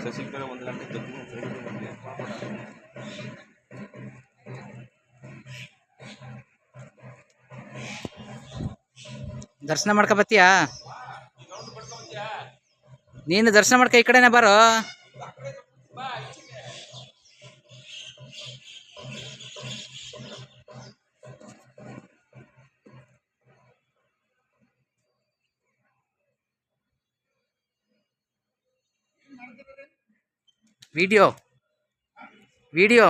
ಶಶಿಕಲಾ 1 ಗಂಟೆಗೆ ಬರ್ತೀನಿ. ದರ್ಶನ ಮಾಡ್ಕೊ ಬತ್ತೀಯಾ? ನೀನು ದರ್ಶನ ಮಾಡ್ಕೊ, ಈ ಕಡೆನೇ ಬಾರೋ. ವಿಡಿಯೋ ವಿಡಿಯೋ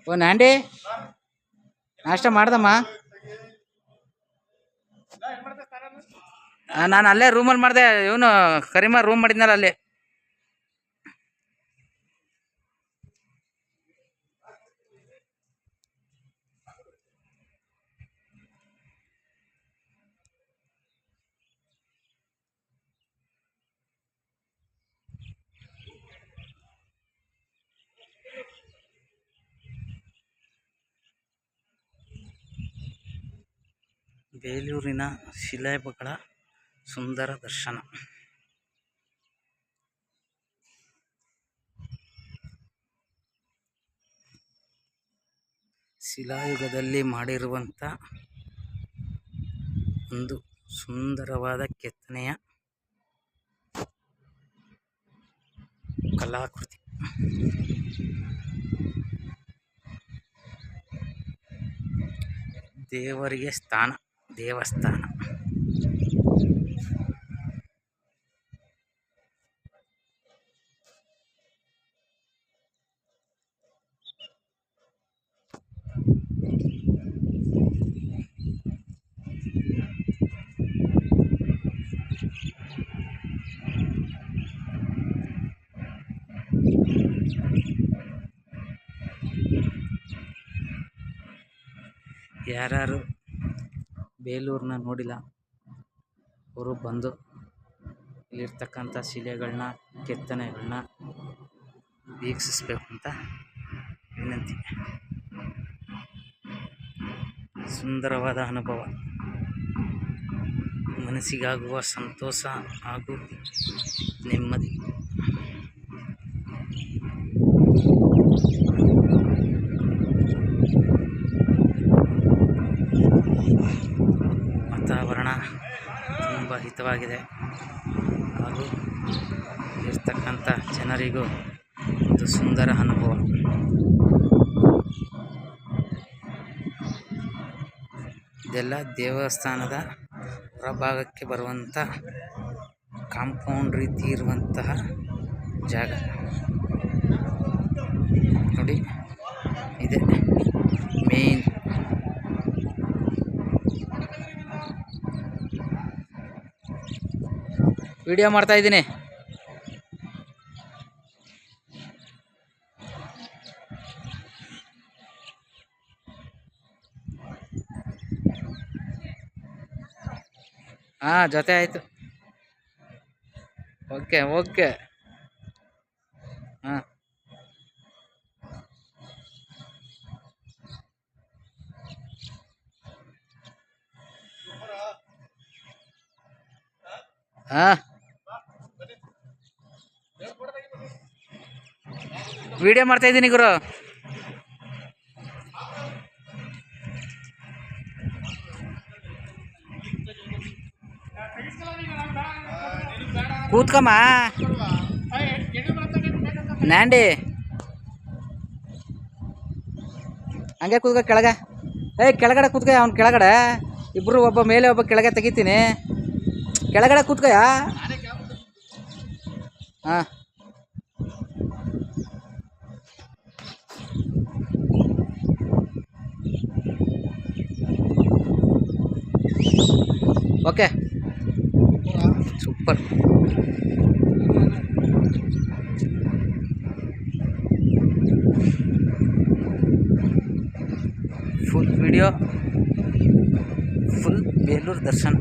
ಓ ನಾಂಡಿ, ನಾಷ್ಟ ಮಾಡ್ದಮ್ಮ? ನಾನು ಅಲ್ಲೇ ರೂಮಲ್ಲಿ ಮಾಡಿದೆ. ಇವನು ಕರಿಮ ರೂಮ್ ಮಾಡಿದ್ನಲ್ಲ ಅಲ್ಲಿ. ಬೇಲೂರಿನ ಶಿಲೆಗಳ ಸುಂದರ ದರ್ಶನ. ಶಿಲಾಯುಗದಲ್ಲಿ ಮಾಡಿರುವಂಥ ಒಂದು ಸುಂದರವಾದ ಕೆತ್ತನೆಯ ಕಲಾಕೃತಿ. ದೇವರಿಗೆ ದೇವಸ್ಥಾನ. ಯಾರು ಬೇಲೂರನ್ನ ನೋಡಿಲ್ಲ ಅವರು ಬಂದು ಇಲ್ಲಿರ್ತಕ್ಕಂಥ ಶಿಲೆಗಳನ್ನ, ಕೆತ್ತನೆಗಳನ್ನ ವೀಕ್ಷಿಸಬೇಕು ಅಂತ ವಿನಂತಿ. ಸುಂದರವಾದ ಅನುಭವ, ಮನಸ್ಸಿಗಾಗುವ ಸಂತೋಷ ಹಾಗೂ ನೆಮ್ಮದಿ. ವಾತಾವರಣ ತುಂಬ ಹಿತವಾಗಿದೆ ಹಾಗೂ ಇರ್ತಕ್ಕಂಥ ಜನರಿಗೂ ಒಂದು ಸುಂದರ ಅನುಭವ. ಇದೆಲ್ಲ ದೇವಸ್ಥಾನದ ಹೊರಭಾಗಕ್ಕೆ ಬರುವಂಥ ಕಾಂಪೌಂಡ್ ರೀತಿ ಇರುವಂತಹ ಜಾಗ ನೋಡಿ. ಇದೆ ಮೇನ್ ವಿಡಿಯೋ ಮಾಡ್ತಾ ಇದ್ದೀನಿ. ಹಾಂ, ಜೊತೆ ಆಯಿತು. Okay okay. ಹಾಂ ಹಾಂ, ವಿಡಿಯೋ ಮಾಡ್ತಾ ಇದ್ದೀನಿ ಗುರು. ಕೂತ್ಕಮ್ಮ ನ್ಯಾಂಡಿ, ಹಂಗೆ ಕೂತ್ಕೊ ಕೆಳಗೆ. ಕೆಳಗಡೆ ಕೂತ್ಕೊ, ಅವ್ನು ಕೆಳಗಡೆ. ಇಬ್ಬರು, ಒಬ್ಬ ಮೇಲೆ ಒಬ್ಬ ಕೆಳಗೆ ತೆಗಿತೀನಿ. ಕೆಳಗಡೆ ಕೂತ್ಕೊಯ. ಹಾಂ, okay, super. Full video, full Belur ದರ್ಶನ.